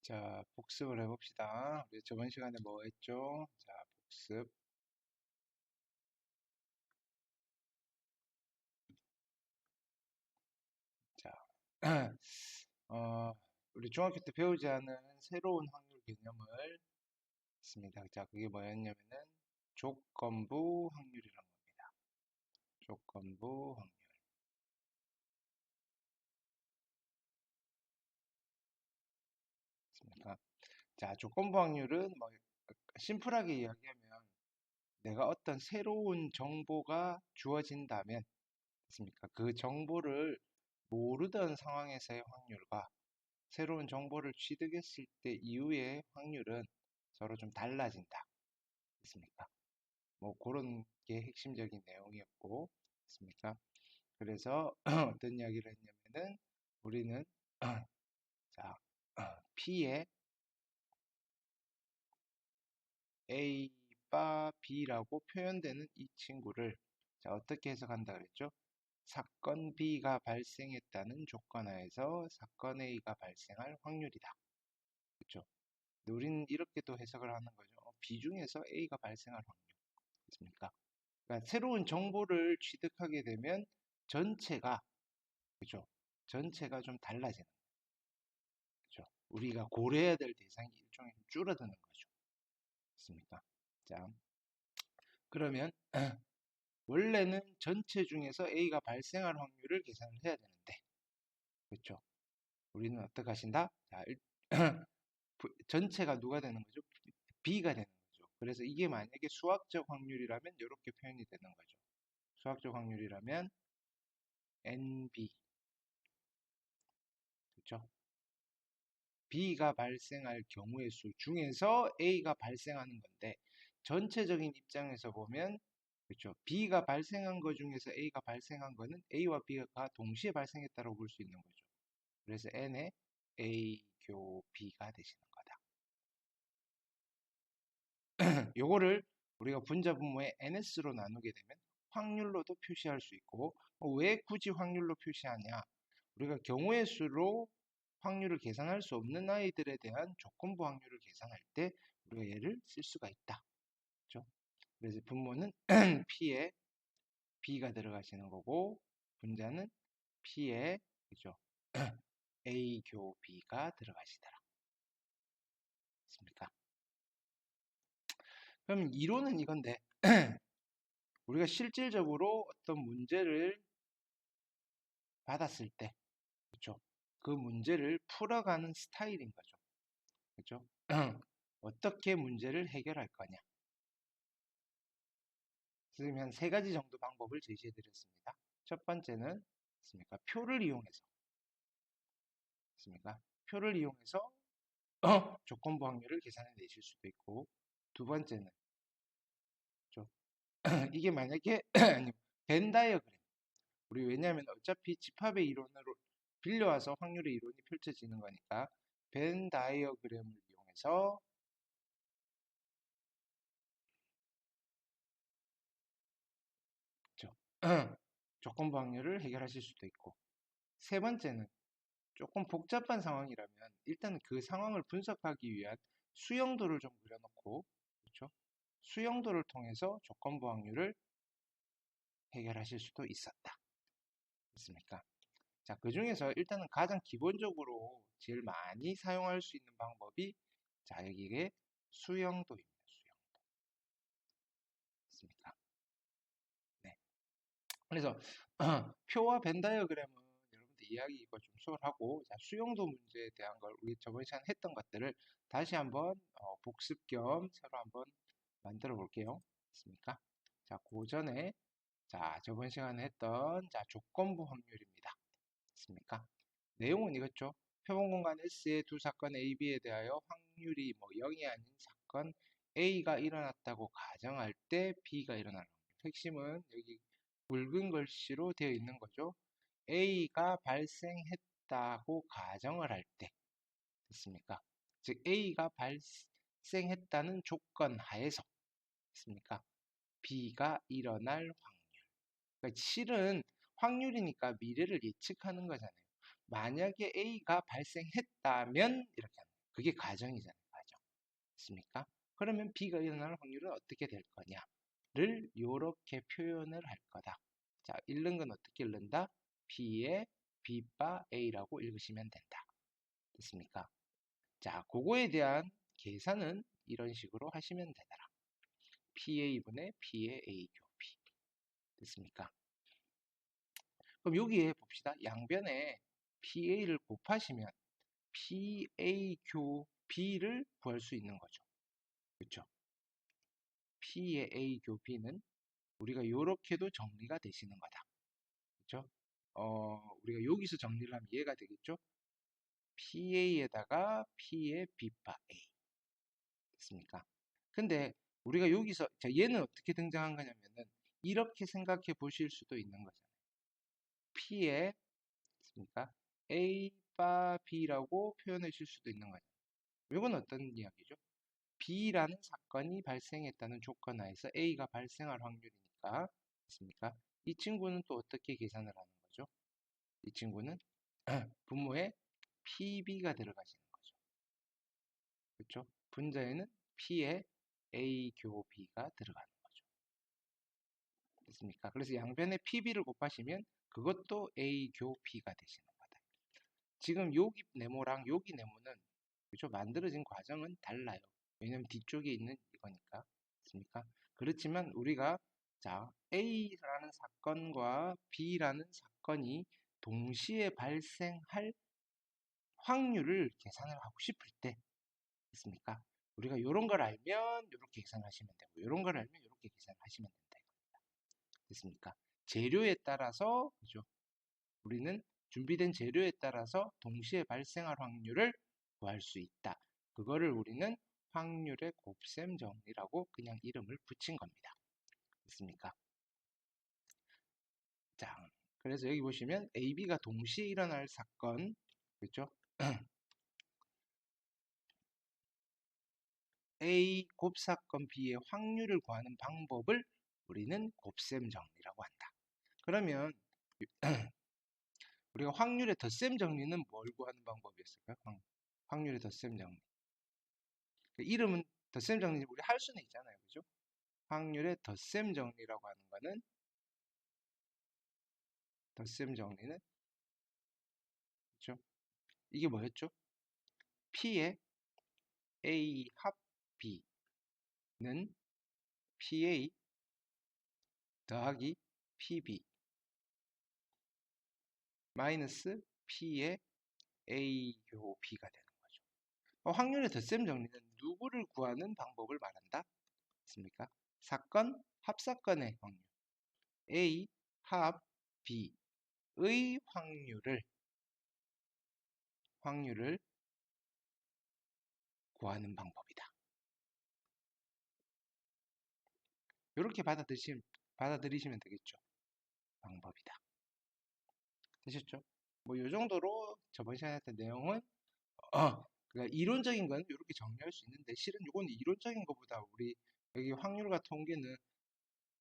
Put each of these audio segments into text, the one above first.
자, 복습을 해봅시다. 우리 저번 시간에 뭐 했죠? 자, 복습. 자, 어, 우리 중학교 때 배우지 않은 새로운 확률 개념을 했습니다. 자, 그게 뭐였냐면은 조건부 확률이란 겁니다. 조건부 확률. 있습니까? 자, 조건부 확률은 뭐 심플하게 이야기하면 내가 어떤 새로운 정보가 주어진다면, 있습니까? 그 정보를 모르던 상황에서의 확률과 새로운 정보를 취득했을 때 이후의 확률은 서로 좀 달라진다. 있습니까? 뭐 그런 게 핵심적인 내용이었고, 있습니까? 그래서 어떤 이야기를 했냐면은 우리는 자, P에 A, 바 B라고 표현되는 이 친구를 자, 어떻게 해석한다 그랬죠? 사건 B가 발생했다는 조건 하에서 사건 A가 발생할 확률이다. 그렇죠? 우리는 이렇게 또 해석을 하는 거죠. B 중에서 A가 발생할 확률. 있습니까? 그러니까 새로운 정보를 취득하게 되면 전체가, 그죠? 전체가 좀 달라지는 거죠. 우리가 고려해야 될 대상이 일종의 줄어드는 거죠. 있습니까? 자, 그러면 원래는 전체 중에서 A가 발생할 확률을 계산을 해야 되는데, 그렇죠? 우리는 어떻게 하신다? 자, 전체가 누가 되는 거죠? B가 되는 거죠. 그래서 이게 만약에 수학적 확률이라면 이렇게 표현이 되는 거죠. 수학적 확률이라면 NB, 그렇죠? B가 발생할 경우의 수 중에서 A가 발생하는 건데 전체적인 입장에서 보면 그렇죠. B가 발생한 것 중에서 A가 발생한 거는 A와 B가 동시에 발생했다고 볼 수 있는 거죠. 그래서 N의 A 교 B가 되시는 거다. 요거를 우리가 분자 분모의 NS로 나누게 되면 확률로도 표시할 수 있고 왜 굳이 확률로 표시하냐? 우리가 경우의 수로 확률을 계산할 수 없는 아이들에 대한 조건부 확률을 계산할 때 우리가 얘를 쓸 수가 있다. 그렇죠? 그래서 분모는 P에 B가 들어가시는 거고 분자는 P에 그죠? A 교 B가 들어가시더라. 맞습니까? 그럼 이론은 이건데 우리가 실질적으로 어떤 문제를 받았을 때 그렇죠? 그 문제를 풀어가는 스타일인 거죠. 그렇죠? 어떻게 문제를 해결할 거냐. 선생님이 한 세 가지 정도 방법을 제시해 드렸습니다. 첫 번째는 있습니까? 표를 이용해서 있습니까? 표를 이용해서 조건부 확률을 계산해 내실 수도 있고 두 번째는 좀 이게 만약에 벤 다이어그램 우리 왜냐하면 어차피 집합의 이론으로 빌려와서 확률의 이론이 펼쳐지는 거니까 벤 다이어그램을 이용해서 그렇죠? 조건부 확률을 해결하실 수도 있고 세 번째는 조금 복잡한 상황이라면 일단 그 상황을 분석하기 위한 수영도를 좀 그려놓고 그렇죠? 수영도를 통해서 조건부 확률을 해결하실 수도 있었다. 됐습니까? 자, 그 중에서 일단은 가장 기본적으로 제일 많이 사용할 수 있는 방법이 자, 여기에 수영도입니다. 수영도. 됐습니까? 네. 그래서 표와 벤 다이어그램은 여러분들 이해하기 이거 좀 수월하고 자, 수용도 문제에 대한 걸 우리 저번 시간에 했던 것들을 다시 한번 복습 겸 새로 한번 만들어 볼게요. 됐습니까? 자, 그 전에 자, 저번 시간에 했던 자, 조건부 확률입니다. 됐습니까? 내용은 이거죠. 표본 공간 S의 두 사건 A, B에 대하여 확률이 뭐 0이 아닌 사건 A가 일어났다고 가정할 때 B가 일어나는 확률. 핵심은 여기 붉은 글씨로 되어 있는 거죠. A가 발생했다고 가정을 할 때, 됐습니까? 즉, A가 발생했다는 조건 하에서, 됐습니까? B가 일어날 확률. 그러니까 실은 확률이니까 미래를 예측하는 거잖아요. 만약에 A가 발생했다면, 이렇게 하는 거예요. 그게 가정이잖아요. 가정. 맞습니까? 그러면 B가 일어날 확률은 어떻게 될 거냐를 이렇게 표현을 할 거다. 자, 읽는 건 어떻게 읽는다? B의 B바 A라고 읽으시면 된다. 됐습니까? 자, 그거에 대한 계산은 이런 식으로 하시면 되더라. PA분의 P의 A 교비. 됐습니까? 그럼 여기에 봅시다. 양변에 PA를 곱하시면 PA 교비를 구할 수 있는 거죠. 그렇죠? P의 A 교비는 우리가 이렇게도 정리가 되시는 거다. 그렇죠? 우리가 여기서 정리를 하면 얘가 되겠죠? PA에다가 P의 B바 A. 됐습니까? 근데 우리가 여기서 자, 얘는 어떻게 등장한 거냐면은 이렇게 생각해 보실 수도 있는 거잖아요. P의 됐습니까? A 바 B라고 표현해 줄 수도 있는 거죠. 이건 어떤 이야기죠? B라는 사건이 발생했다는 조건 하에서 A가 발생할 확률이니까 됐습니까? 이 친구는 또 어떻게 계산을 하는 거죠? 이 친구는 분모에 PB가 들어가시는 거죠. 그렇죠? 분자에는 P에 A 교 B가 들어가는 거죠. 됐습니까? 그래서 양변에 PB를 곱하시면 그것도 A 교 B가 되시는 거다. 지금 여기 네모랑 여기 네모는 그렇죠? 만들어진 과정은 달라요. 왜냐면 뒤쪽에 있는 이거니까. 됐습니까? 그렇지만 우리가 자, A라는 사건과 B라는 사건이 동시에 발생할 확률을 계산을 하고 싶을 때 됐습니까? 우리가 이런 걸 알면 이렇게 계산하시면 되고 이런 걸 알면 이렇게 계산하시면 된다. 됐습니까? 재료에 따라서 그죠? 우리는 준비된 재료에 따라서 동시에 발생할 확률을 구할 수 있다. 그거를 우리는 확률의 곱셈 정리라고 그냥 이름을 붙인 겁니다. 됐습니까? 자, 그래서 여기 보시면 A, B가 동시에 일어날 사건, 그렇죠? A 곱사건 B의 확률을 구하는 방법을 우리는 곱셈 정리라고 한다. 그러면 우리가 확률의 덧셈 정리는 뭘 구하는 방법이었을까요? 확률의 덧셈 정리. 그 이름은 덧셈 정리 우리 할 수는 있잖아요. 그죠? 확률의 덧셈 정리라고 하는 거는 덧셈 정리는 그죠? 이게 뭐였죠? P의 A 합 B는 PA 더하기 PB 마이너스 P의 A 교 B가 되는 거죠. 확률의 덧셈 정리는 누구를 구하는 방법을 말한다? 있습니까? 사건, 합사건의 확률 A 합 B의 확률을 구하는 방법이다. 이렇게 받아들이시면 되겠죠. 방법이다. 되셨죠? 뭐 이 정도로 저번 시간에 했던 내용은 그러니까 이론적인 건 이렇게 정리할 수 있는데 실은 이건 이론적인 것보다 우리 여기 확률과 통계는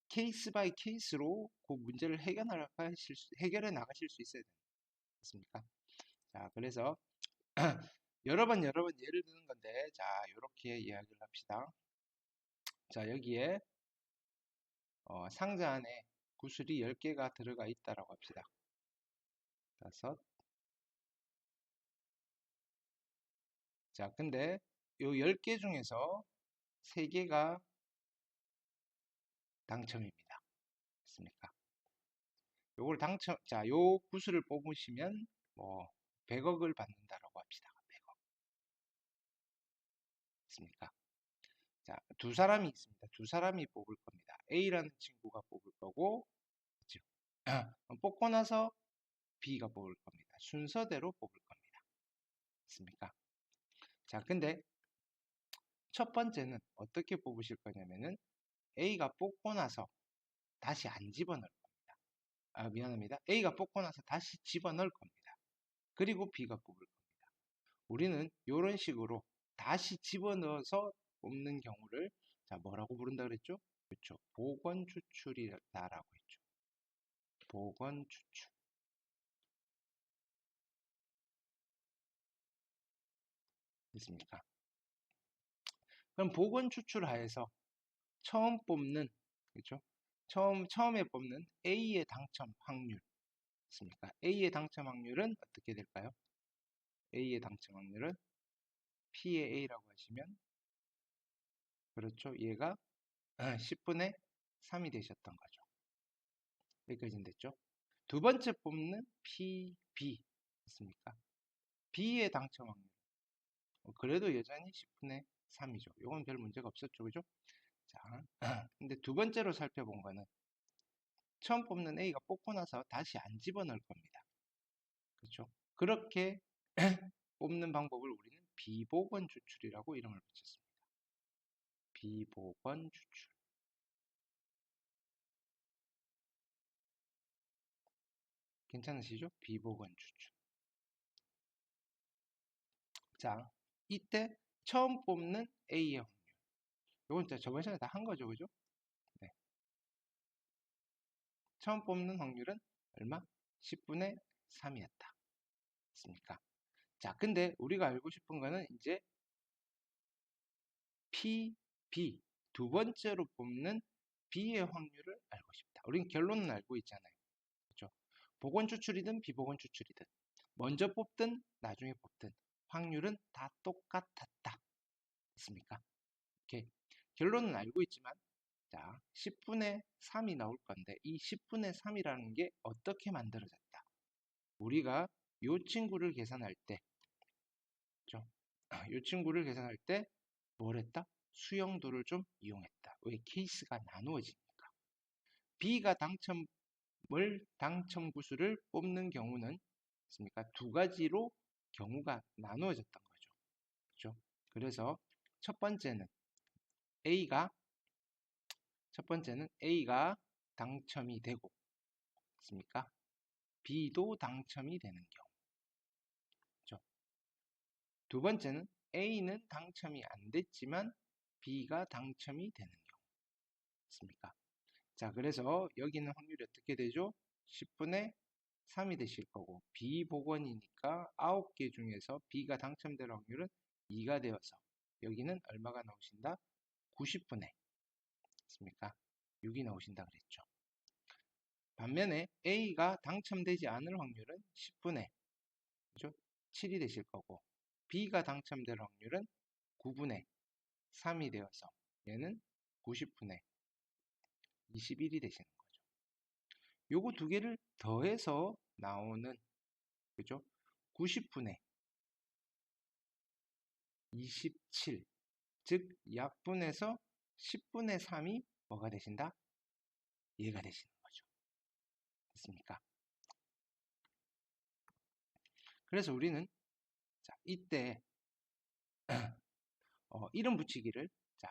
케이스 바이 케이스로 그 문제를 해결해 나가실 수 있어야 되겠습니까? 자, 그래서 여러 번 예를 드는 건데 자, 이렇게 이야기를 합시다. 자, 여기에 상자 안에 구슬이 10개가 들어가 있다라고 합시다. 5. 자, 근데 요 10개 중에서 3개가 당첨입니다. 됐습니까? 요걸 자, 요 구슬을 뽑으시면 뭐 100억을 받는다라고 합시다. 100억. 됐습니까? 자, 두 사람이 있습니다. 두 사람이 뽑을 겁니다. A라는 친구가 뽑을 거고, 그렇죠? 뽑고 나서 B가 뽑을 겁니다. 순서대로 뽑을 겁니다. 됐습니까? 자, 근데 첫 번째는 어떻게 뽑으실 거냐면은 A가 뽑고 나서 다시 안 집어넣을 겁니다. 아, 미안합니다. A가 뽑고 나서 다시 집어넣을 겁니다. 그리고 B가 뽑을 겁니다. 우리는 이런 식으로 다시 집어넣어서 뽑는 경우를 자, 뭐라고 부른다 그랬죠? 그렇죠. 복원 추출이다라고 했죠. 복원 추출. 됐습니까? 그럼 복원 추출하에서 처음 뽑는, 그렇죠? 처음에 뽑는 A의 당첨 확률, 있습니까? A의 당첨 확률은 어떻게 될까요? A의 당첨 확률은 P의 A라고 하시면, 그렇죠? 얘가 10분의 3이 되셨던 거죠. 여기까지는 됐죠? 두 번째 뽑는 P, B, 있습니까? B의 당첨 확률. 그래도 여전히 10분의 3이죠. 이건 별 문제가 없었죠. 그죠? 자, 근데 두 번째로 살펴본 거는 처음 뽑는 A가 뽑고 나서 다시 안 집어넣을 겁니다. 그렇죠? 그렇게 뽑는 방법을 우리는 비복원 추출이라고 이름을 붙였습니다. 비복원 추출. 괜찮으시죠? 비복원 추출. 자, 이때 처음 뽑는 A의 확률. 이건 저번 시간에 다 한 거죠. 그죠? 네. 처음 뽑는 확률은 얼마? 10분의 3이었다. 맞습니까? 자, 근데 우리가 알고 싶은 거는 이제 P, B 두 번째로 뽑는 B의 확률을 알고 싶다. 우린 결론은 알고 있잖아요. 그렇죠? 복원 추출이든 비복원 추출이든 먼저 뽑든 나중에 뽑든 확률은 다 똑같았다. 맞습니까? 이렇게 결론은 알고 있지만 자, 10분의 3이 나올 건데 이 10분의 3이라는 게 어떻게 만들어졌다? 우리가 요 친구를 계산할 때, 그렇죠? 요 친구를 계산할 때 뭘 했다? 수용도를 좀 이용했다. 왜? 케이스가 나누어지니까. B가 당첨 구수를 뽑는 경우는 있습니까? 두 가지로 경우가 나누어졌던 거죠. 그렇죠? 그래서 첫 번째는 A가 당첨이 되고 있습니까? B도 당첨이 되는 경우. 그렇죠? 두 번째는 A는 당첨이 안 됐지만 B가 당첨이 되는 경우. 있습니까? 자, 그래서 여기는 확률이 어떻게 되죠? 10분의 3이 되실 거고 비복원이니까 9개 중에서 B가 당첨될 확률은 2가 되어서 여기는 얼마가 나오신다? 90분의 있습니까? 6이 나오신다 그랬죠. 반면에 A가 당첨되지 않을 확률은 10분의 그죠? 7이 되실 거고 B가 당첨될 확률은 9분의 3이 되어서 얘는 90분의 21이 되시는 거죠. 요거 두 개를 더해서 나오는 그죠? 90분의 27 즉 약분해서 10분의 3이 뭐가 되신다? 얘가 되시는 거죠. 됐습니까? 그래서 우리는 자 이때 이름 붙이기를 자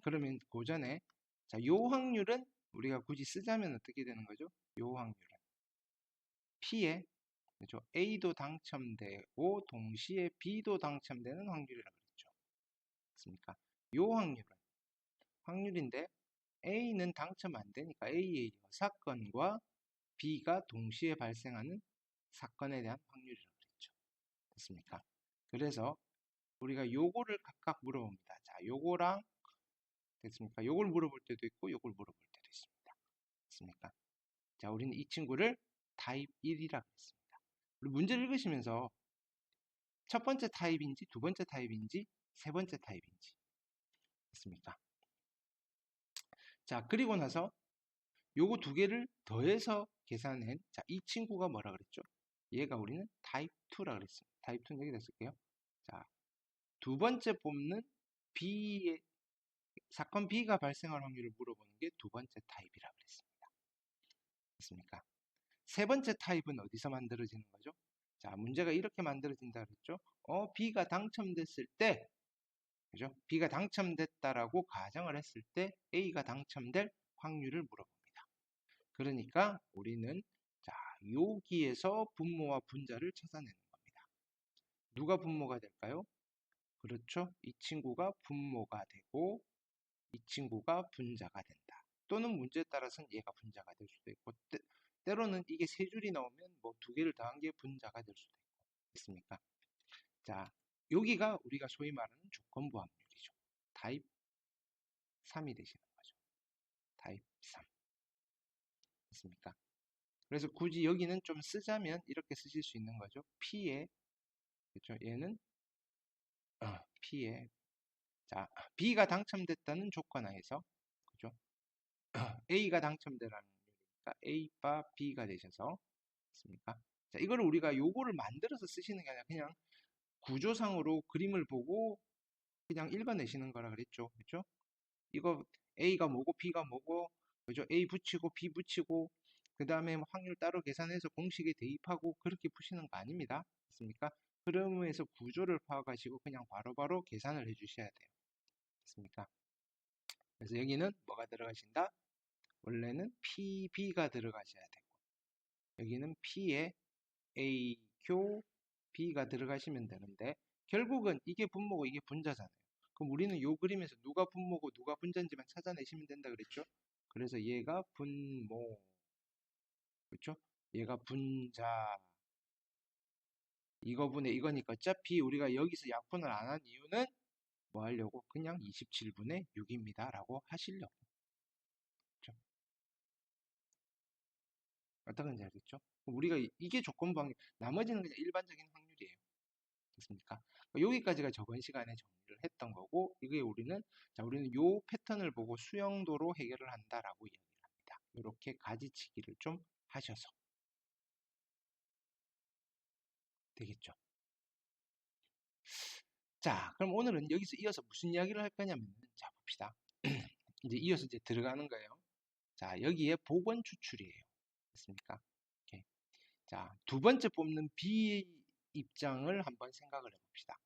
그러면 고전에 자 요 확률은 우리가 굳이 쓰자면 어떻게 되는 거죠? 요 확률은 P에 그렇죠? A도 당첨되고 동시에 B도 당첨되는 확률이라고 그랬죠. 맞습니까? 요 확률인데 A는 당첨 안 되니까 A의 여사건과 B가 동시에 발생하는 사건에 대한 확률이라고 그랬죠. 됐습니까? 그래서 우리가 요거를 각각 물어봅니다. 자, 요거랑 됐습니까? 요걸 물어볼 때도 있고 요걸 물어볼 때도 있습니다. 됐습니까? 자, 우리는 이 친구를 타입 1이라고 했습니다. 그리고 문제를 읽으시면서 첫 번째 타입인지 두 번째 타입인지 세 번째 타입인지 됐습니까? 자, 그리고 나서 요거 두 개를 더해서 계산한 자, 이 친구가 뭐라 그랬죠? 얘가 우리는 타입 2라 그랬습니다. 타입 2는 여기다 쓸게요. 자, 두 번째 뽑는 B의 사건 B가 발생할 확률을 물어보는 게 두 번째 타입이라 그랬습니다. 됐습니까? 세 번째 타입은 어디서 만들어지는 거죠? 자, 문제가 이렇게 만들어진다 그랬죠? B가 당첨됐을 때, 그죠? B가 당첨됐다라고 가정을 했을 때 A가 당첨될 확률을 물어봅니다. 그러니까 우리는 자, 여기에서 분모와 분자를 찾아내는 겁니다. 누가 분모가 될까요? 그렇죠? 이 친구가 분모가 되고 이 친구가 분자가 된다. 또는 문제에 따라서는 얘가 분자가 될 수도 있고 때로는 이게 세 줄이 나오면 뭐 두 개를 더한 게 분자가 될 수도 있고 있습니까? 자, 여기가 우리가 소위 말하는 조건부 확률이죠. 타입 3이 되시는 거죠. 타입 3. 됐습니까? 그래서 굳이 여기는 좀 쓰자면 이렇게 쓰실 수 있는 거죠. P에, 그렇죠? 얘는 P에, 자, B가 당첨됐다는 조건 하에서, 그죠? A가 당첨되라는 이유니까 A바 B가 되셔서, 됐습니까? 자, 이거를 우리가 요거를 만들어서 쓰시는 게 아니라 그냥 구조상으로 그림을 보고 그냥 읽어내시는 거라 그랬죠. 그죠? 이거 A가 뭐고 B가 뭐고, 그죠? A 붙이고 B 붙이고, 그 다음에 확률 따로 계산해서 공식에 대입하고 그렇게 푸시는 거 아닙니다. 됐습니까? 흐름에서 구조를 파악하시고 그냥 바로바로 계산을 해주셔야 돼요. 됐습니까? 그래서 여기는 뭐가 들어가신다? 원래는 PB가 들어가셔야 되고, 여기는 P에 A, 교, B가 들어가시면 되는데, 결국은 이게 분모고 이게 분자잖아요. 그럼 우리는 요 그림에서 누가 분모고 누가 분자인지만 찾아내시면 된다 그랬죠? 그래서 얘가 분모, 그렇죠? 얘가 분자, 이거분의 이거니까 어차피 우리가 여기서 약분을 안 한 이유는 뭐 하려고? 그냥 27분의 6입니다 라고 하시려고. 그렇죠? 어떤 건지 알겠죠? 우리가 이게 조건부 확률, 나머지는 그냥 일반적인 확률이에요. 됐습니까? 여기까지가 저번 시간에 정리를 했던 거고, 이게 우리는 요 패턴을 보고 수영도로 해결을 한다라고 이야기를 합니다. 이렇게 가지치기를 좀 하셔서 되겠죠. 자, 그럼 오늘은 여기서 이어서 무슨 이야기를 할 거냐면, 자, 봅시다. 이제 이어서 이제 들어가는 거예요. 자, 여기에 복원 추출이에요. 됐습니까? 오케이. 자, 두 번째 뽑는 B 입장을 한번 생각을 해봅시다.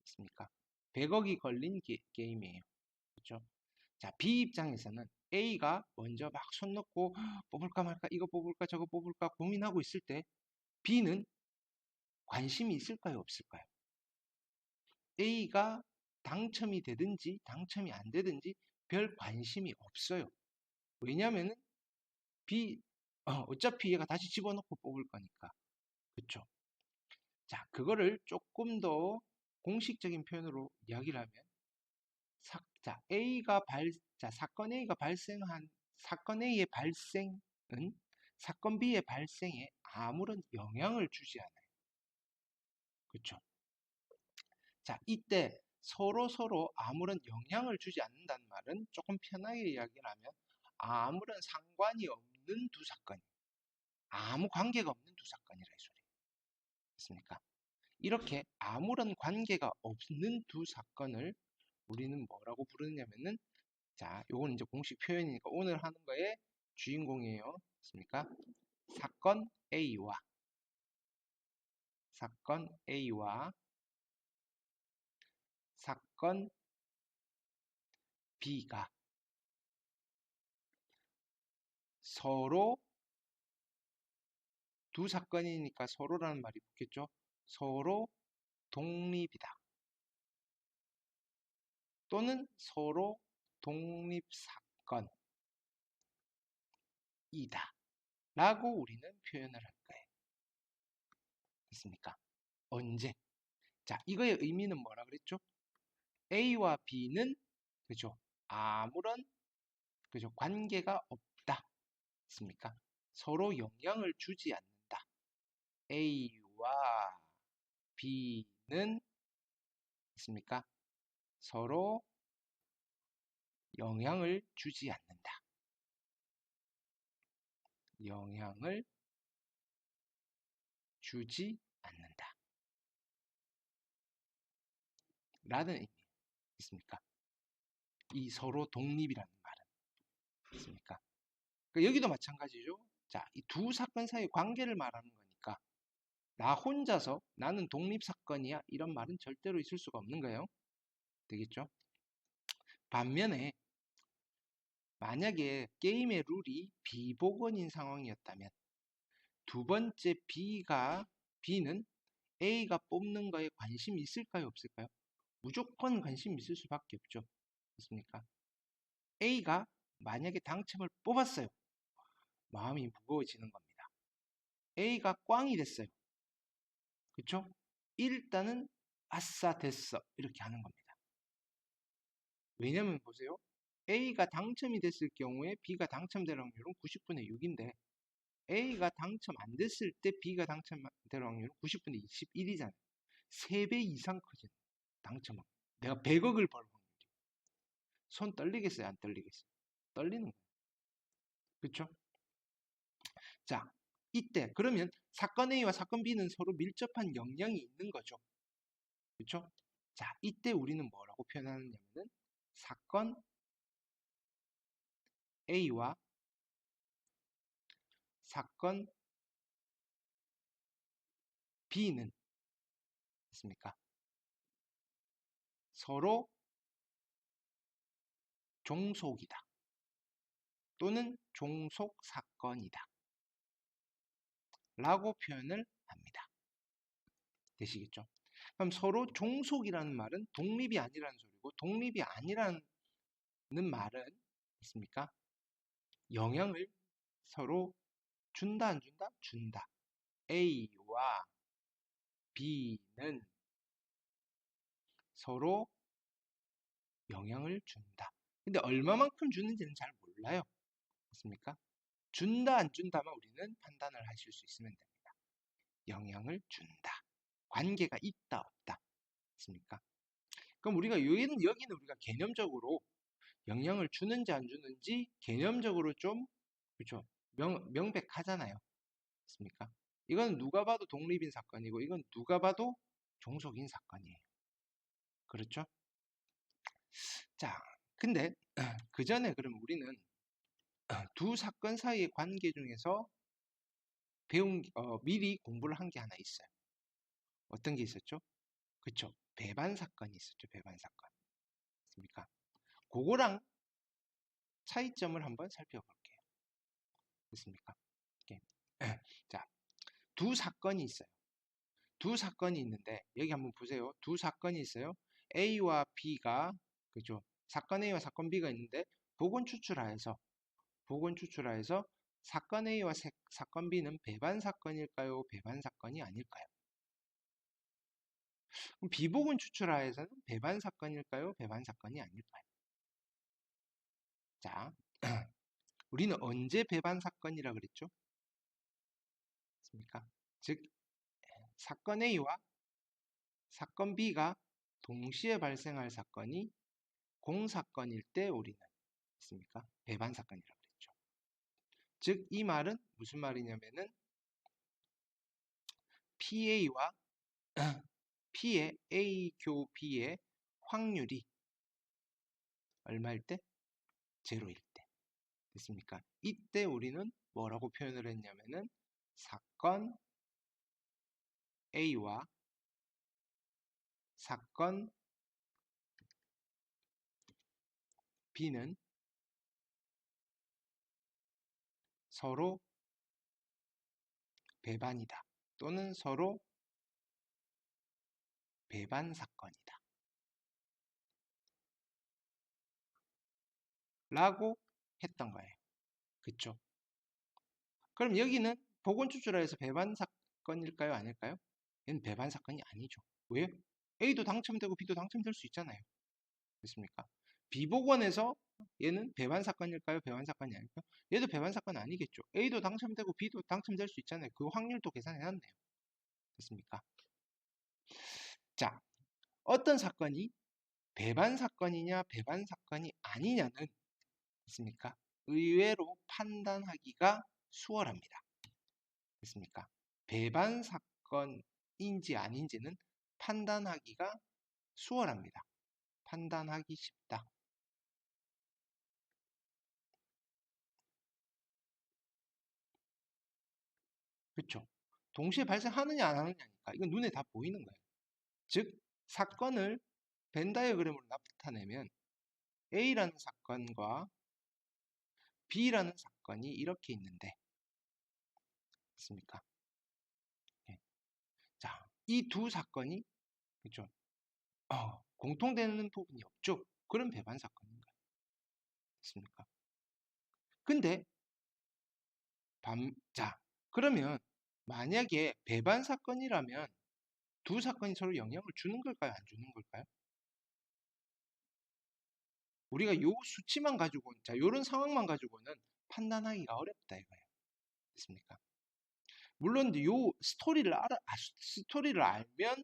됐습니까? 100억이 걸린 게임이에요. 그렇죠? 자, B 입장에서는 A가 먼저 막 손 놓고 뽑을까 말까, 이거 뽑을까, 저거 뽑을까 고민하고 있을 때 B는 관심이 있을까요, 없을까요? A가 당첨이 되든지 당첨이 안 되든지 별 관심이 없어요. 왜냐면은 어차피 얘가 다시 집어넣고 뽑을 거니까. 그쵸? 자, 그거를 조금 더 공식적인 표현으로 이야기를 하면, 자, 사건 A가 발생한, 사건 A의 발생은 사건 B의 발생에 아무런 영향을 주지 않아요. 그쵸? 자, 이때 서로 아무런 영향을 주지 않는다는 말은 조금 편하게 이야기를 하면 아무런 상관이 없는 두 사건이, 아무 관계가 없는 두 사건이라 이 소리. 됐습니까? 이렇게 아무런 관계가 없는 두 사건을 우리는 뭐라고 부르냐면은, 자, 요건 이제 공식 표현이니까 오늘 하는 거에 주인공이에요. 됐습니까? 사건 A와 사건 A와 사건 B가 서로, 두 사건이니까 서로라는 말이 붙겠죠? 서로 독립이다. 또는 서로 독립사건이다. 라고 우리는 표현을 할 거예요. 됐습니까? 언제? 자, 이거의 의미는 뭐라 그랬죠? A와 B는, 그죠? 아무런, 그죠? 관계가 없다. 됐습니까? 서로 영향을 주지 않는다. A와 B는, 됐습니까? 서로 영향을 주지 않는다. 영향을 주지 않는다. 라는 의미 있습니까? 이 서로 독립이라는 말은 있습니까? 그러니까 여기도 마찬가지죠. 자, 이 두 사건 사이의 관계를 말하는 거니까 나 혼자서 나는 독립사건이야 이런 말은 절대로 있을 수가 없는 거예요. 되겠죠? 반면에 만약에 게임의 룰이 비복원인 상황이었다면 두 번째 B는 A가 뽑는 거에 관심이 있을까요? 없을까요? 무조건 관심이 있을 수밖에 없죠. 그렇습니까? A가 만약에 당첨을 뽑았어요. 마음이 무거워지는 겁니다. A가 꽝이 됐어요. 그쵸? 일단은 아싸 됐어 이렇게 하는 겁니다. 왜냐면 보세요. A가 당첨이 됐을 경우에 B가 당첨될 확률은 90분의 6인데 A가 당첨 안 됐을 때 B가 당첨될 확률은 90분의 21이잖아요. 3배 이상 커진 당첨 확률. 내가 100억을 벌 확률. 손 떨리겠어요? 안 떨리겠어요? 떨리는 거예요. 그렇죠? 자, 이때 그러면 사건 A와 사건 B는 서로 밀접한 영향이 있는 거죠. 그렇죠? 자, 이때 우리는 뭐라고 표현하느냐면은 사건 A와 사건 B는 있습니까? 서로 종속이다. 또는 종속 사건이다. 라고 표현을 합니다. 되시겠죠? 그럼 서로 종속이라는 말은 독립이 아니라는 소리고 독립이 아니라는 말은 있습니까? 영향을 서로 준다 안 준다? 준다. A와 B는 서로 영향을 준다. 근데 얼마만큼 주는지는 잘 몰라요. 맞습니까? 준다 안 준다만 우리는 판단을 하실 수 있으면 됩니다. 영향을 준다. 관계가 있다 없다. 맞습니까? 그럼 우리가 여기는 우리가 개념적으로 영향을 주는지 안 주는지 개념적으로 좀 그렇죠. 명백하잖아요. 맞습니까? 이건 누가 봐도 독립인 사건이고 이건 누가 봐도 종속인 사건이에요. 그렇죠? 자, 근데 그 전에 그럼 우리는 두 사건 사이의 관계 중에서 미리 공부를 한 게 하나 있어요. 어떤 게 있었죠? 그쵸? 배반 사건이 있었죠. 배반 사건. 맞습니까? 그거랑 차이점을 한번 살펴볼게요. 됐습니까? 이렇게. 자, 두 사건이 있어요. 두 사건이 있는데 여기 한번 보세요. 두 사건이 있어요. A와 B가 그죠? 사건 A와 사건 B가 있는데 복원 추출하여서 사건 A와 사건 B는 배반 사건일까요? 배반 사건이 아닐까요? 그럼 비복원 추출하여서는 배반 사건일까요? 배반 사건이 아닐까요? 자, 우리는 언제 배반 사건이라 그랬죠? 맞습니까? 즉 사건 A와 사건 B가 동시에 발생할 사건이 공사건일 때 우리는 있습니까? 배반 사건이라고 그랬죠. 즉 이 말은 무슨 말이냐면은 PA와 P의 A 교 B의 확률이 얼마일 때? 제로일 때. 됐습니까? 이때 우리는 뭐라고 표현을 했냐면은 사건 A와 사건 B는 서로 배반이다. 또는 서로 배반 사건이다. 라고 했던 거예요. 그쵸? 그럼 여기는 복원 추출하여서 배반 사건일까요? 아닐까요? 얘는 배반 사건이 아니죠. 왜요? A도 당첨되고 B도 당첨될 수 있잖아요. 됐습니까? 비복원에서 얘는 배반 사건일까요? 배반 사건이 아닐까요? 얘도 배반 사건 아니겠죠. A도 당첨되고 B도 당첨될 수 있잖아요. 그 확률도 계산해놨네요. 됐습니까? 자, 어떤 사건이 배반 사건이냐 배반 사건이 아니냐는 됐습니까? 의외로 판단하기가 수월합니다. 됐습니까? 배반 사건인지 아닌지는 판단하기가 수월합니다. 판단하기 쉽다. 그렇죠? 동시에 발생하느냐 안 하느냐니까 이건 눈에 다 보이는 거예요. 즉 사건을 벤 다이어그램으로 나타내면 A라는 사건과 B라는 사건이 이렇게 있는데 맞습니까? 예. 자, 이 두 사건이 그렇죠? 공통되는 부분이 없죠. 그런 배반 사건인 거예요. 맞습니까? 근데 자, 그러면 만약에 배반 사건이라면 두 사건이 서로 영향을 주는 걸까요? 안 주는 걸까요? 우리가 요 수치만 가지고, 자, 요런 상황만 가지고는 판단하기가 어렵다 이거예요. 됐습니까? 물론 요 스토리를 알면,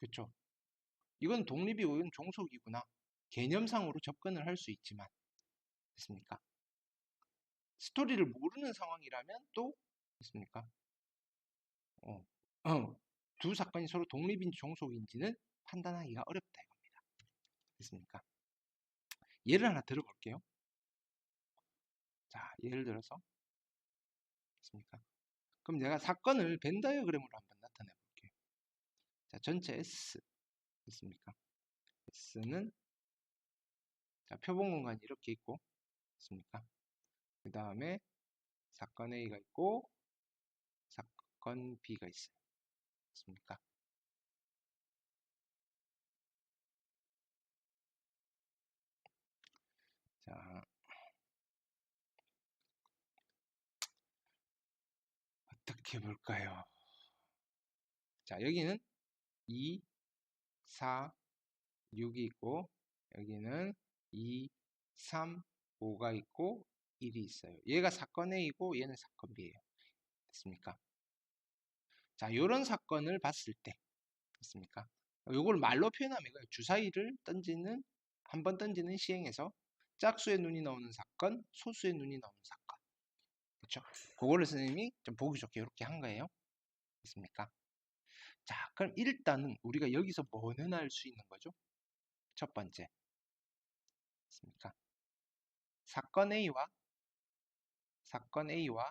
그쵸? 이건 독립이고 이건 종속이구나. 개념상으로 접근을 할 수 있지만, 됐습니까? 스토리를 모르는 상황이라면 또, 됐습니까? 어, 두 사건이 서로 독립인지 종속인지는 판단하기가 어렵다 이겁니다. 됐습니까? 예를 하나 들어볼게요. 자, 예를 들어서, 됐습니까? 그럼 내가 사건을 벤 다이어그램으로 한번 나타내 볼게요. 자, 전체 S, 됐습니까? S는, 자, 표본 공간이 이렇게 있고, 됐습니까? 그 다음에 사건 A가 있고, 사건 B가 있어요. 됐습니까? 자, 어떻게 볼까요? 자, 여기는 2, 4, 6이 있고, 여기는 2, 3, 5가 있고, 1이 있어요. 얘가 사건 A이고, 얘는 사건 B예요. 됐습니까? 자, 요런 사건을 봤을 때, 됐습니까? 요걸 말로 표현하면 이거예요. 주사위를 던지는, 한 번 던지는 시행에서 짝수의 눈이 나오는 사건, 소수의 눈이 나오는 사건. 그렇죠? 그거를 선생님이 좀 보기 좋게 이렇게 한 거예요. 됐습니까? 자, 그럼 일단은 우리가 여기서 뭐는 알 수 있는 거죠? 첫 번째. 됐습니까? 사건 A와 사건 A와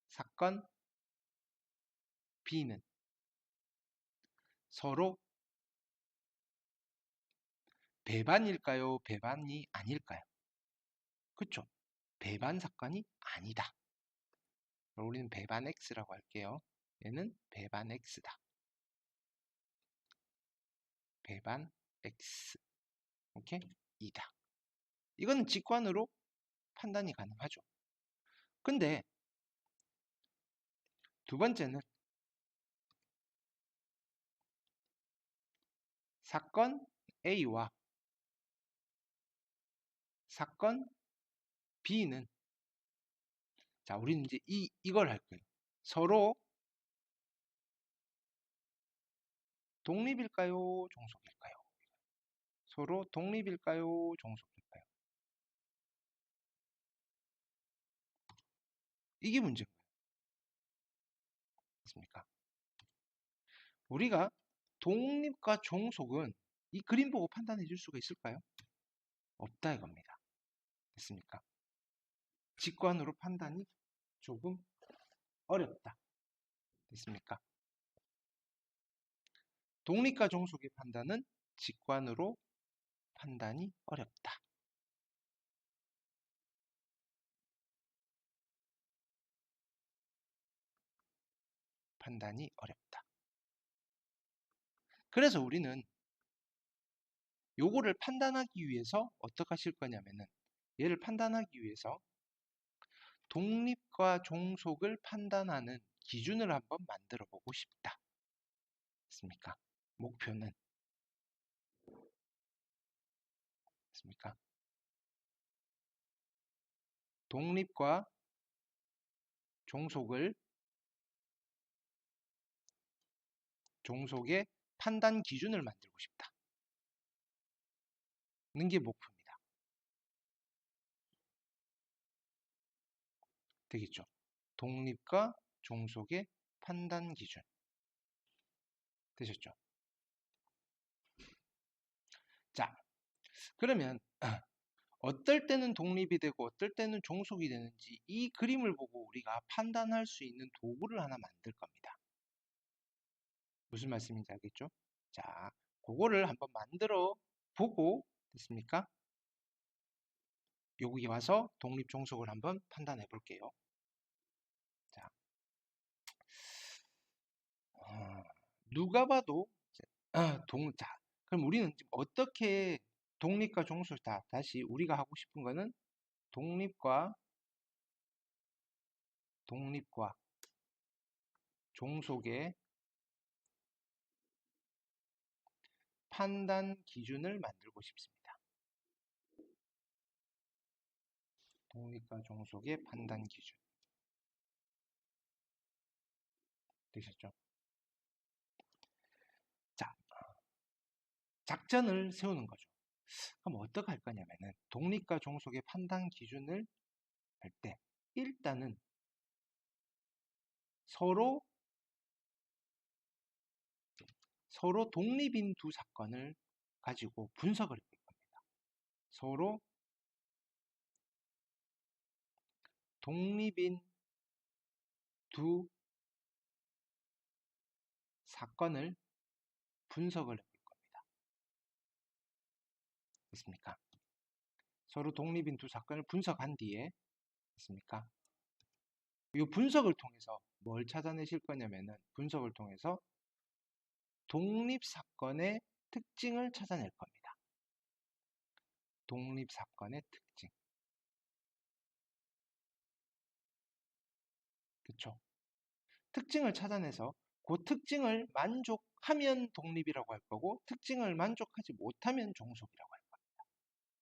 사건 B는 서로 배반일까요? 배반이 아닐까요? 그쵸? 배반 사건이 아니다. 우리는 배반 X라고 할게요. 얘는 배반 X다. 배반 X. 오케이? 이다. 이건 직관으로 판단이 가능하죠. 근데 두 번째는 사건 A와 사건 B는, 자, 우리는 이제 이걸 할 거예요. 서로 독립일까요? 종속일까요? 서로 독립일까요? 종속일까요? 이게 문제인 거예요. 맞습니까? 우리가 독립과 종속은 이 그림 보고 판단해 줄 수가 있을까요? 없다 이겁니다. 됐습니까? 직관으로 판단이 조금 어렵다. 됐습니까? 독립과 종속의 판단은 직관으로 판단이 어렵다. 판단이 어렵다. 그래서 우리는 요거를 판단하기 위해서 어떻게 하실 거냐면은, 얘를 판단하기 위해서 독립과 종속을 판단하는 기준을 한번 만들어 보고 싶다. 됐습니까? 목표는, 됐습니까? 독립과 종속의 판단 기준을 만들고 싶다. 는 게 목표입니다. 되겠죠? 독립과 종속의 판단 기준. 되셨죠? 자, 그러면 어떨 때는 독립이 되고 어떨 때는 종속이 되는지 이 그림을 보고 우리가 판단할 수 있는 도구를 하나 만들 겁니다. 무슨 말씀인지 알겠죠? 자, 그거를 한번 만들어 보고, 됐습니까? 여기 와서 독립 종속을 한번 판단해 볼게요. 자, 누가 봐도 자, 그럼 우리는 지금 어떻게 독립과 종속, 다시 우리가 하고 싶은 거는 독립과 종속의 판단 기준을 만들고 싶습니다. 독립과 종속의 판단 기준. 되셨죠? 자, 작전을 세우는 거죠. 그럼 어떻게 할 거냐면은 독립과 종속의 판단 기준을 할 때 일단은 서로 독립인 두 사건을 가지고 분석을 해볼 겁니다. 서로 독립인 두 사건을 분석을 해볼 겁니다. 됐습니까? 서로 독립인 두 사건을 분석한 뒤에 됐습니까? 이 분석을 통해서 뭘 찾아내실 거냐면은 분석을 통해서 독립 사건의 특징을 찾아낼 겁니다. 독립 사건의 특징. 그쵸? 특징을 찾아내서 그 특징을 만족하면 독립이라고 할 거고 특징을 만족하지 못하면 종속이라고 할 겁니다.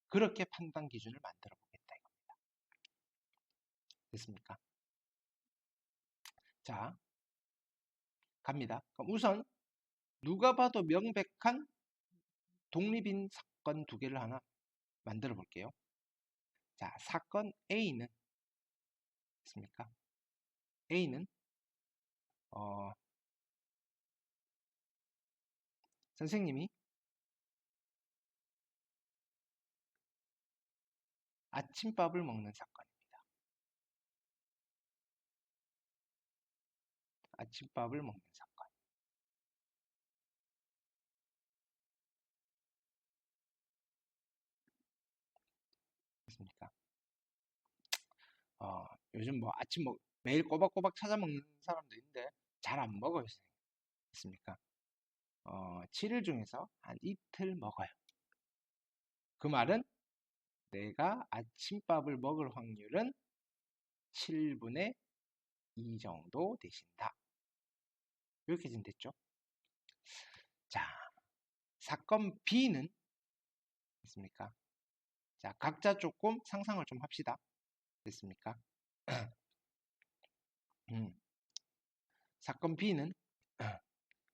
그렇게 판단 기준을 만들어 보겠다 이겁니다. 됐습니까? 자, 갑니다. 그럼 우선 누가 봐도 명백한 독립인 사건 두 개를 하나 만들어 볼게요. 자, 사건 A는 있습니까? A는 선생님이 아침밥을 먹는 사건입니다. 아침밥을 먹는 사건. 됐습니까? 요즘 뭐 아침 매일 꼬박꼬박 찾아 먹는 사람도 있는데 잘 안 먹어요. 됐습니까? 7일 중에서 한 이틀 먹어요. 그 말은 내가 아침밥을 먹을 확률은 7분의 2 정도 되신다. 이렇게 진됐죠? 자, 사건 B는 됐습니까? 자, 각자 조금 상상을 좀 합시다. 됐습니까? 사건 B는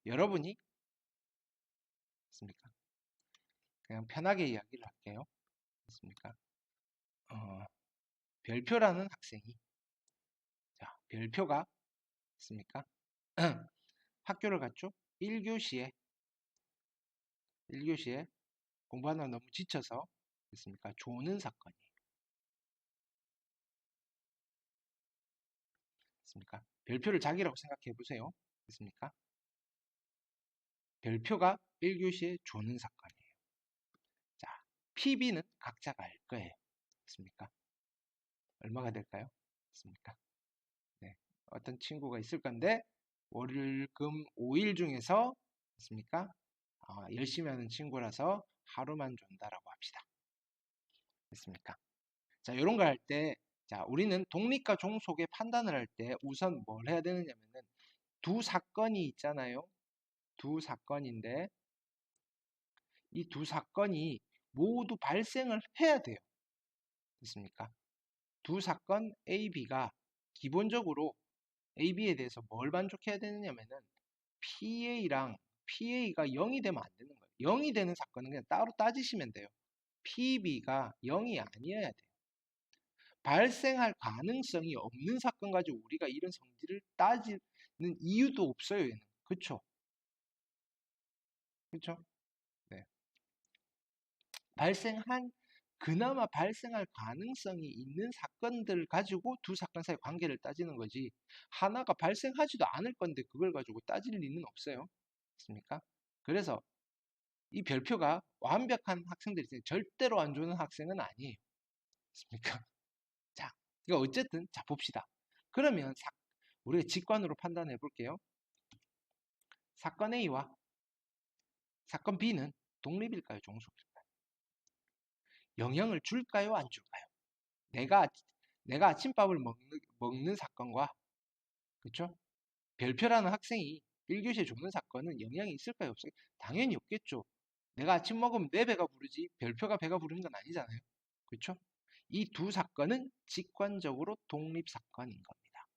여러분이 됐습니까? 그냥 편하게 이야기를 할게요. 됐습니까? 별표라는 학생이 자, 별표가 됐습니까? 학교를 갔죠? 1교시에 공부하느라 너무 지쳐서 됐습니까? 조는 사건이에요. 됐습니까? 별표를 자기라고 생각해 보세요. 됐습니까? 별표가 1교시에 조는 사건이에요. 자, PB는 각자가 알 거예요. 됐습니까? 얼마가 될까요? 됐습니까? 네. 어떤 친구가 있을 건데 월요일, 금, 5일 중에서 됐습니까? 열심히 하는 친구라서 하루만 존다라고 합시다. 됐습니까? 자, 이런 거 할 때, 자, 우리는 독립과 종속의 판단을 할 때 우선 뭘 해야 되느냐면은 두 사건이 있잖아요. 두 사건인데 이 두 사건이 모두 발생을 해야 돼요. 됐습니까? 두 사건 A, B가 기본적으로 A, B에 대해서 뭘 만족해야 되느냐면은 PA가 0이 되면 안 되는 거예요. 0이 되는 사건은 그냥 따로 따지시면 돼요. PB가 0이 아니어야 돼요. 발생할 가능성이 없는 사건 가지고 우리가 이런 성질을 따지는 이유도 없어요. 얘는. 그쵸? 그쵸? 네. 그나마 발생할 가능성이 있는 사건들을 가지고 두 사건 사이 관계를 따지는 거지. 하나가 발생하지도 않을 건데 그걸 가지고 따질 리는 없어요. 맞습니까? 그래서 이 별표가 완벽한 학생들이 있어요. 절대로 안 좋은 학생은 아니에요. 맞습니까? 자, 이거 어쨌든 자 봅시다. 그러면 우리가 직관으로 판단해 볼게요. 사건 A와 사건 B는 독립일까요? 종속일까요? 영향을 줄까요? 안 줄까요? 내가 아침밥을 먹는 사건과 그쵸? 별표라는 학생이 1교시에 죽는 사건은 영향이 있을까요? 없을까요? 당연히 없겠죠. 내가 아침 먹으면 내 배가 부르지 별표가 배가 부르는 건 아니잖아요. 그렇죠? 이 두 사건은 직관적으로 독립 사건인 겁니다.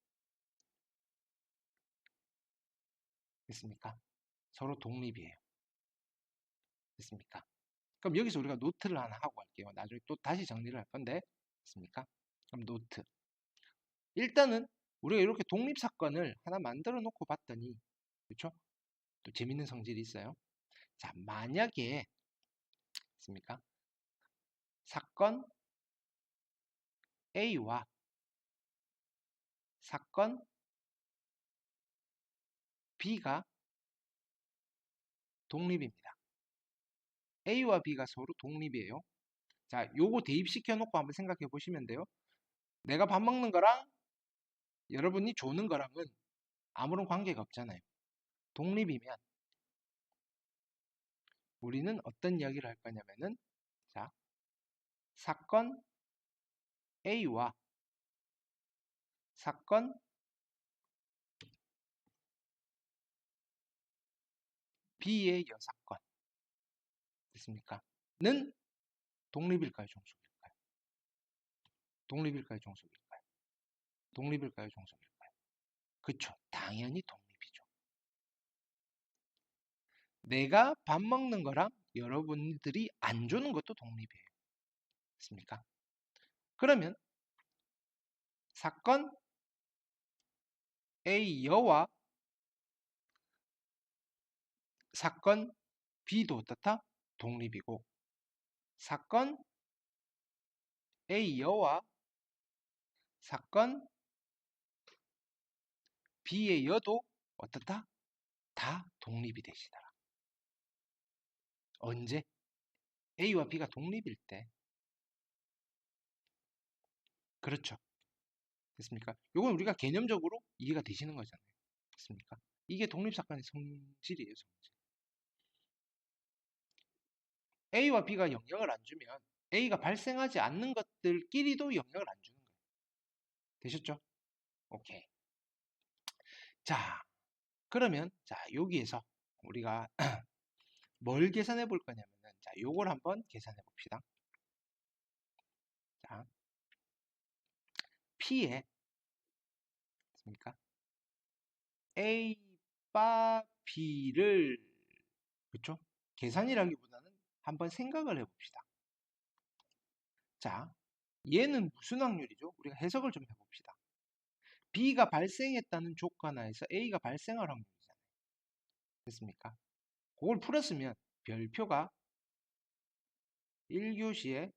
됐습니까? 서로 독립이에요. 됐습니까? 그럼 여기서 우리가 노트를 하나 하고 갈게요. 나중에 또 다시 정리를 할 건데. 됐습니까? 그럼 노트. 일단은 우리가 이렇게 독립 사건을 하나 만들어 놓고 봤더니, 그렇죠? 또 재밌는 성질이 있어요. 자, 만약에 있습니까? 사건 A와 사건 B가 독립입니다. A와 B가 서로 독립이에요. 자, 요거 대입시켜 놓고 한번 생각해 보시면 돼요. 내가 밥 먹는 거랑 여러분이 조는 거랑은 아무런 관계가 없잖아요. 독립이면 우리는 어떤 이야기를 할 거냐면은, 자, 사건 A와 사건 B의 여사건 됐습니까? 는 독립일까요, 종속일까요? 독립일까요, 종속일까요? 독립일까요, 종속일까요? 그쵸, 당연히 독립이죠. 내가 밥 먹는 거랑 여러분들이 안 주는 것도 독립이에요. 됐습니까? 그러면 사건 A 여와 사건 B도 어떻다? 독립이고, 사건 A 여와 사건 B의 여도 어떻다? 다 독립이 되시더라. 언제? A와 B가 독립일 때. 그렇죠. 됐습니까? 이건 우리가 개념적으로 이해가 되시는 거잖아요. 됐습니까? 이게 독립사건의 성질이에요, 성질. A와 B가 영향을 안 주면 A가 발생하지 않는 것들끼리도 영향을 안 주는 거예요. 되셨죠? 오케이. 자, 그러면 자, 여기에서 우리가 뭘 계산해 볼 거냐면은 자, 요걸 한번 계산해 봅시다. 자, P에 있습니까? A 바 B를 그렇죠? 계산이라기보다는 한번 생각을 해 봅시다. 자, 얘는 무슨 확률이죠? 우리가 해석을 좀 해봅시다. B가 발생했다는 조건 하에서 A가 발생할 확률이잖아요. 됐습니까? 그걸 풀었으면 별표가 1교시에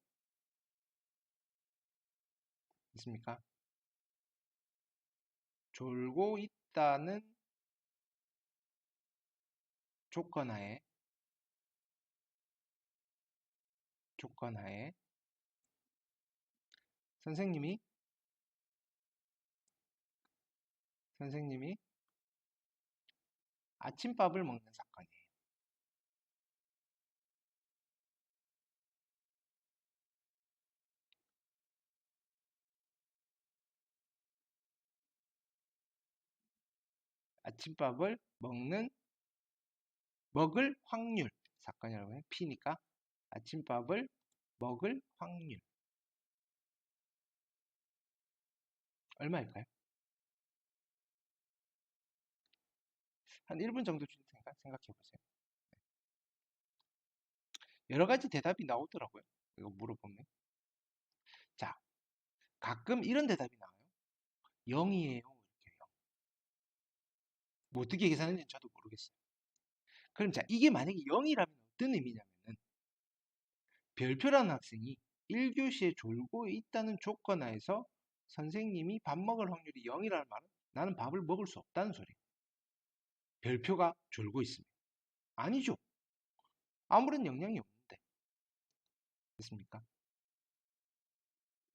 있습니까? 졸고 있다는 조건 하에 선생님이 아침밥을 먹는 사건이에요. 아침밥을 먹을 확률 사건이라고 해요. P니까 아침밥을 먹을 확률 얼마일까요? 한 1분 정도 줄 테니까 생각해 보세요. 여러 가지 대답이 나오더라고요. 이거 물어보면. 자, 가끔 이런 대답이 나와요. 0이에요. 이렇게 0. 뭐 어떻게 계산했는지 저도 모르겠어요. 그럼 자, 이게 만약에 0이라면 어떤 의미냐면은 별표라는 학생이 1교시에 졸고 있다는 조건 하에서 선생님이 밥 먹을 확률이 0이라는 말은 나는 밥을 먹을 수 없다는 소리예요. 별표가 졸고 있으면. 아니죠. 아무런 영향이 없는데. 됐습니까?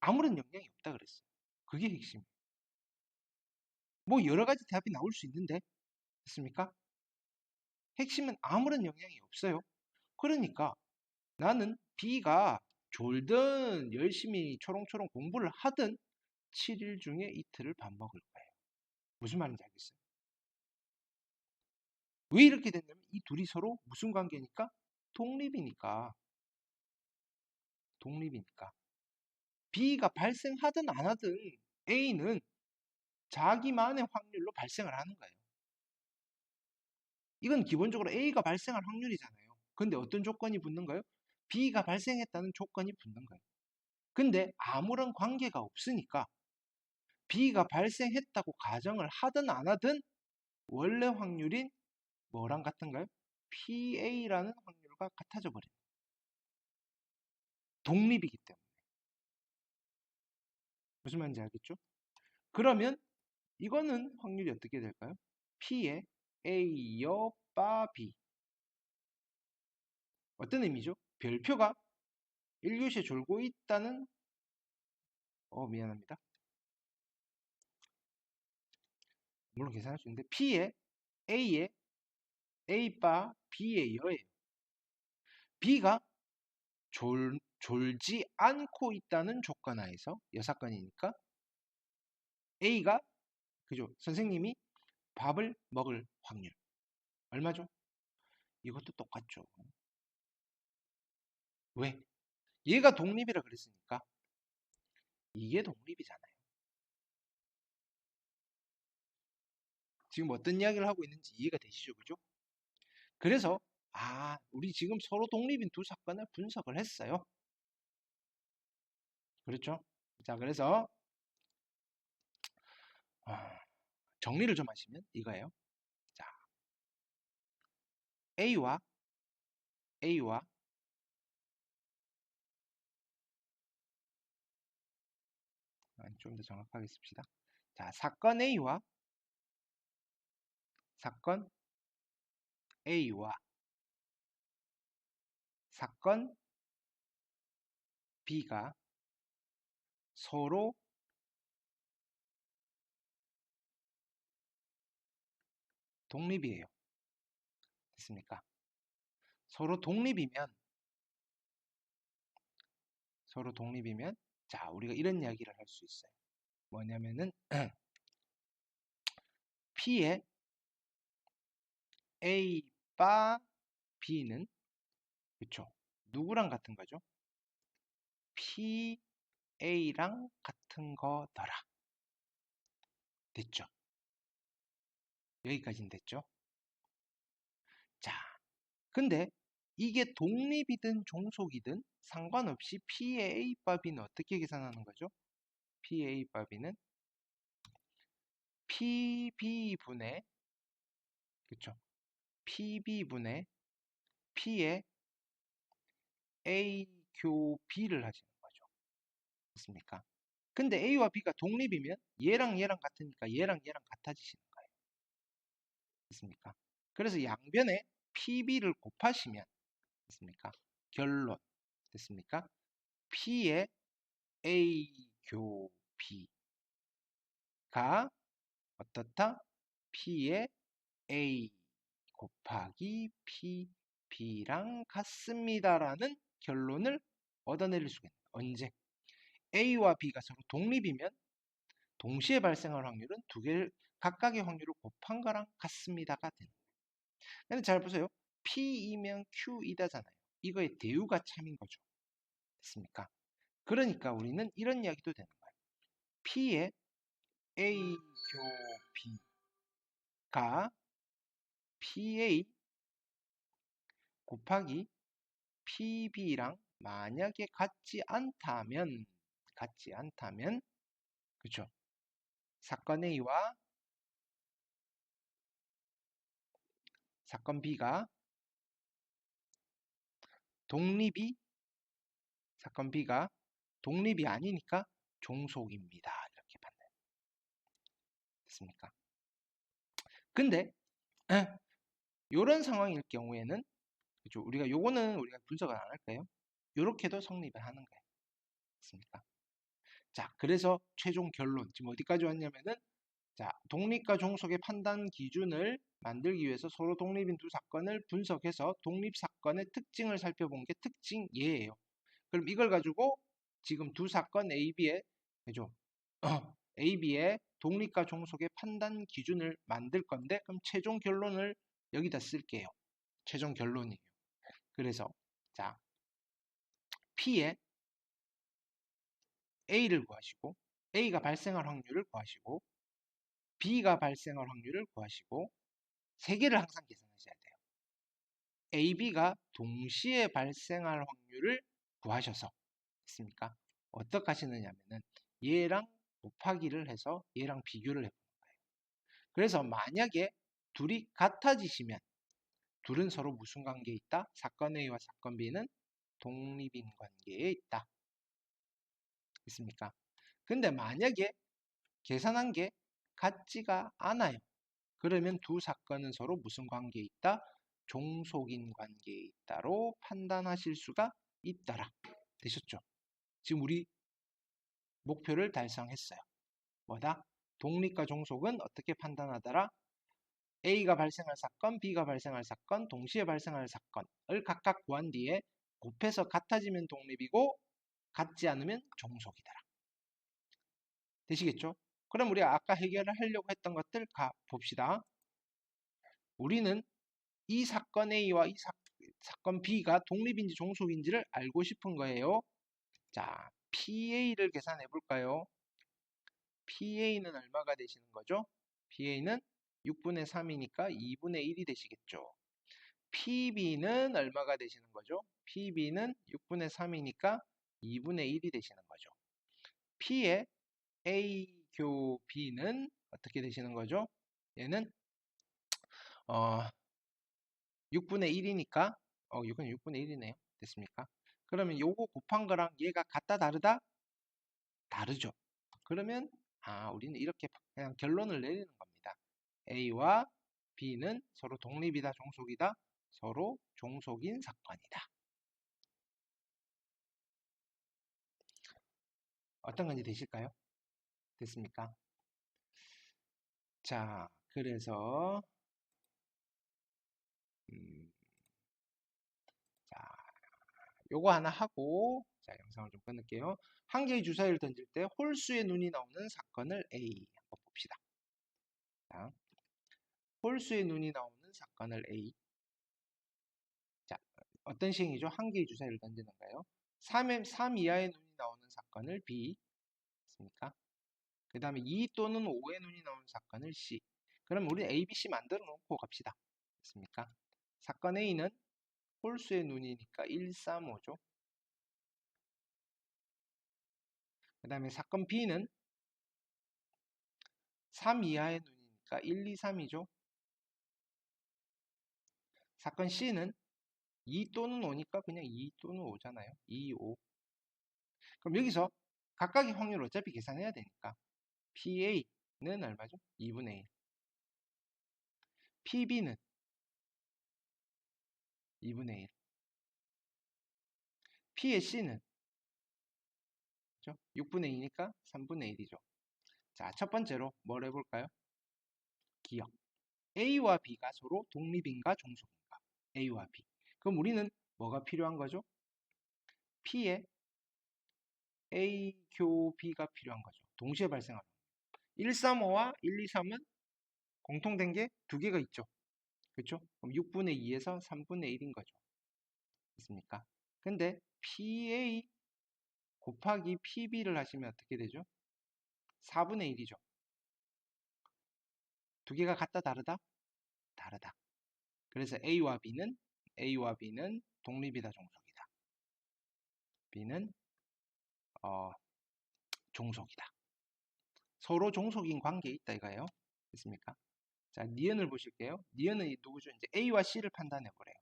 아무런 영향이 없다 그랬어요. 그게 핵심이에요. 뭐 여러 가지 대답이 나올 수 있는데. 됐습니까? 핵심은 아무런 영향이 없어요. 그러니까 나는 B가 졸든 열심히 초롱초롱 공부를 하든 7일 중에 이틀을 밥 먹을 거예요. 무슨 말인지 알겠어요? 왜 이렇게 됐냐면 이 둘이 서로 무슨 관계니까? 독립이니까 B가 발생하든 안 하든 A는 자기만의 확률로 발생을 하는 거예요. 이건 기본적으로 A가 발생할 확률이잖아요. 근데 어떤 조건이 붙는가요? B가 발생했다는 조건이 붙는 거예요. 근데 아무런 관계가 없으니까 B가 발생했다고 가정을 하든 안 하든 원래 확률인 뭐랑 같은가요? PA라는 확률과 같아져 버려요. 독립이기 때문에. 무슨 말인지 알겠죠? 그러면 이거는 확률이 어떻게 될까요? P의 A여 바 B. 어떤 의미죠? 별표가 1교시에 졸고 있다는 미안합니다. 물론 계산할 수 있는데 P의 A의 A 바 B의 여예요. B가 졸지 않고 있다는 조건 하에서 여사건이니까 A가 그죠? 선생님이 밥을 먹을 확률 얼마죠? 이것도 똑같죠. 왜? 얘가 독립이라 그랬으니까 이게 독립이잖아요. 지금 어떤 이야기를 하고 있는지 이해가 되시죠? 그죠? 그래서 우리 지금 서로 독립인 두 사건을 분석을 했어요. 그렇죠? 자, 그래서 정리를 좀 하시면 이거예요. 자, A와 좀 더 정확하게 씁시다. 자, 사건 A와 사건 B가 서로 독립이에요. 됐습니까? 서로 독립이면 자, 우리가 이런 이야기를 할 수 있어요. 뭐냐면은 P의 A 바 B는 그쵸? 누구랑 같은 거죠? PA랑 같은 거더라. 됐죠? 여기까지는 됐죠? 자, 근데 이게 독립이든 종속이든 상관없이 P의 A 바 B는 어떻게 계산하는 거죠? P의 A 바 B는 PB분의 그쵸? PB분의 P의 A 교 B를 하시는 거죠. 맞습니까? 근데 A와 B가 독립이면 얘랑 얘랑 같으니까 얘랑 얘랑 같아지시는 거예요. 됐습니까? 그래서 양변에 PB를 곱하시면 됐습니까? 결론 됐습니까? P의 A 교 B가 어떻다? P의 A 곱하기 PB랑 같습니다라는 결론을 얻어내릴 수가 있는 거예요. 언제? A와 B가 서로 독립이면 동시에 발생할 확률은 두 개를 각각의 확률을 곱한 거랑 같습니다가 되는 거예요. 근데 잘 보세요. P이면 Q이다잖아요. 이거의 대우가 참인 거죠. 됐습니까? 그러니까 우리는 이런 이야기도 되는 거예요. P의 A 교 B가 PA 곱하기 PB랑 만약에 같지 않다면 그쵸? 사건 A와 사건 B가 독립이 사건 B가 독립이 아니니까 종속입니다. 이렇게 판단됐습니까? 근데 이런 상황일 경우에는 그죠? 우리가 분석을 안 할까요? 이렇게도 성립을 하는 거예요. 됐습니까? 자, 그래서 최종 결론 지금 어디까지 왔냐면은 자, 독립과 종속의 판단 기준을 만들기 위해서 서로 독립인 두 사건을 분석해서 독립 사건의 특징을 살펴본 게 특징 예예요. 그럼 이걸 가지고 지금 두 사건 AB의 그죠? AB의 독립과 종속의 판단 기준을 만들 건데 그럼 최종 결론을 여기다 쓸게요. 최종 결론이에요. 그래서 자, P의 A를 구하시고 A가 발생할 확률을 구하시고 B가 발생할 확률을 구하시고 세 개를 항상 계산하셔야 돼요. A, B가 동시에 발생할 확률을 구하셔서 있습니까? 어떻게 하시느냐면은 얘랑 곱하기를 해서 얘랑 비교를 해보는 거예요. 그래서 만약에 둘이 같아지시면 둘은 서로 무슨 관계에 있다? 사건 A와 사건 B는 독립인 관계에 있다. 있습니까? 근데 만약에 계산한 게 같지가 않아요. 그러면 두 사건은 서로 무슨 관계에 있다? 종속인 관계에 있다로 판단하실 수가 있더라. 되셨죠? 지금 우리 목표를 달성했어요. 뭐다? 독립과 종속은 어떻게 판단하더라? A가 발생할 사건, B가 발생할 사건, 동시에 발생할 사건을 각각 구한 뒤에 곱해서 같아지면 독립이고 같지 않으면 종속이더라. 되시겠죠? 그럼 우리 아까 해결을 하려고 했던 것들 봅시다. 우리는 이 사건 A와 이 사건 B가 독립인지 종속인지를 알고 싶은 거예요. 자, PA를 계산해 볼까요? PA는 얼마가 되시는 거죠? PA는 6분의 3이니까 2분의 1이 되시겠죠. PB는 얼마가 되시는 거죠? PB는 6분의 3이니까 2분의 1이 되시는 거죠. P의 A 교 B는 어떻게 되시는 거죠? 얘는 6분의 1이니까 6분의 1이네요. 됐습니까? 그러면 요거 곱한 거랑 얘가 같다 다르다? 다르죠. 그러면 우리는 이렇게 그냥 결론을 내리는 겁니다. A와 B는 서로 독립이다, 종속이다? 서로 종속인 사건이다. 어떤 건지 되실까요? 됐습니까? 자, 그래서 자, 요거 하나 하고 자, 영상을 좀 끊을게요. 한 개의 주사위를 던질 때 홀수의 눈이 나오는 사건을 A 한번 봅시다. 자, 홀수의 눈이 나오는 사건을 A. 자, 어떤 시행이죠? 한 개의 주사위를 던지는 거예요. 3 이하의 눈이 나오는 사건을 B. 있습니까? 그 다음에 2 또는 5의 눈이 나오는 사건을 C. 그럼 우리 A, B, C 만들어 놓고 갑시다. 됐습니까? 사건 A는 홀수의 눈이니까 1, 3, 5죠. 그 다음에 사건 B는 3 이하의 눈이니까 1, 2, 3이죠. 사건 C는 2 또는 5니까 그냥 2 또는 5잖아요. 2, 5. 그럼 여기서 각각의 확률을 어차피 계산해야 되니까 PA는 얼마죠? 2분의 1. PB는 2분의 1. P의 C는 6분의 2니까 3분의 1이죠. 자, 첫 번째로 뭘 해볼까요? 기억. A와 B가 서로 독립인가 종속인가? A와 B. 그럼 우리는 뭐가 필요한 거죠? P의 A 교 B가 필요한 거죠. 동시에 발생하는 135와 123은 공통된 게 두 개가 있죠. 그렇죠? 그럼 6분의 2에서 3분의 1인 거죠. 있습니까? 근데 PA 곱하기 PB를 하시면 어떻게 되죠? 4분의 1이죠. 두 개가 같다 다르다? 다르다. 그래서 A와 B는 독립이다 종속이다. B는 종속이다. 서로 종속인 관계에 있다 이거예요. 됐습니까? 자, 니은을 보실게요. 니은은 누구죠? 이제 A와 C를 판단해 보래요.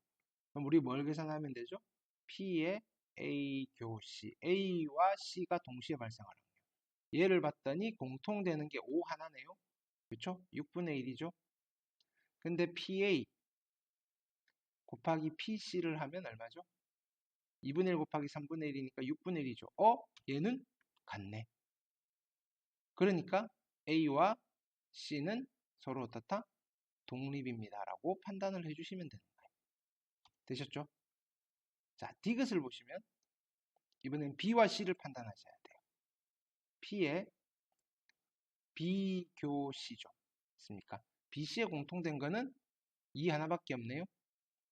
그럼 우리 뭘 계산하면 되죠? P의 A 교 C. A와 C가 동시에 발생하는 거예요. 얘를 봤더니 공통되는 게 5 하나네요. 그렇죠? 6분의 1이죠. 근데 PA 곱하기 PC를 하면 얼마죠? 2분의 1 곱하기 3분의 1이니까 6분의 1이죠. 얘는 같네. 그러니까 A와 C는 서로 어떻다? 독립입니다라고 판단을 해주시면 되는 거예요. 되셨죠? 자, 디귿을 보시면 이번엔 B와 C를 판단하셔야 돼요. P의 B, 교, C죠. 있습니까? B, C에 공통된 거는 2 하나밖에 없네요.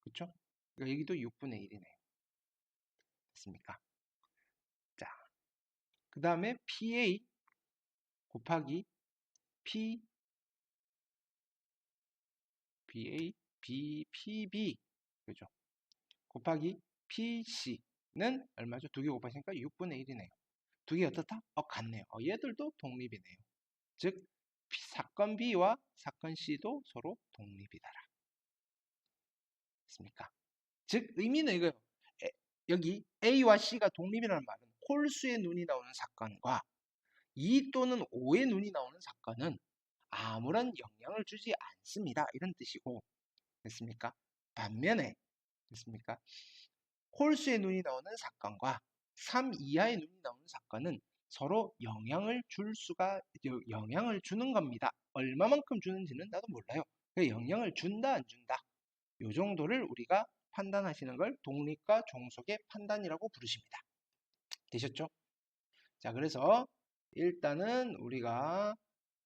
그쵸? 그러니까 여기도 6분의 1이네요. 됐습니까? 자, 그 다음에 PA 곱하기 P, BA, PB, 그죠? 곱하기 PC는 얼마죠? 두 개 곱하시니까 6분의 1이네요. 두 개 어떻다? 같네요. 얘들도 독립이네요. 즉, 사건 B와 사건 C도 서로 독립이다라. 됐습니까? 즉, 의미는 이거예요. 여기 A와 C가 독립이라는 말은 홀수의 눈이 나오는 사건과 2 또는 5의 눈이 나오는 사건은 아무런 영향을 주지 않습니다. 이런 뜻이고, 됐습니까? 반면에, 됐습니까? 홀수의 눈이 나오는 사건과 3 이하의 눈이 나오는 사건은 서로 영향을 주는 겁니다. 얼마만큼 주는지는 나도 몰라요. 영향을 준다, 안 준다. 요 정도를 우리가 판단하시는 걸 독립과 종속의 판단이라고 부르십니다. 되셨죠? 자, 그래서 일단은 우리가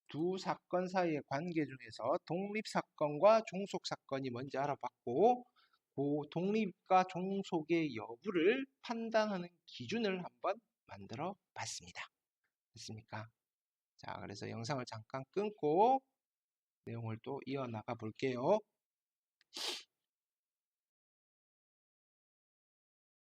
두 사건 사이의 관계 중에서 독립사건과 종속사건이 뭔지 알아봤고, 그 독립과 종속의 여부를 판단하는 기준을 한번 만들어 봤습니다. 됐습니까? 자, 그래서 영상을 잠깐 끊고 내용을 또 이어나가 볼게요.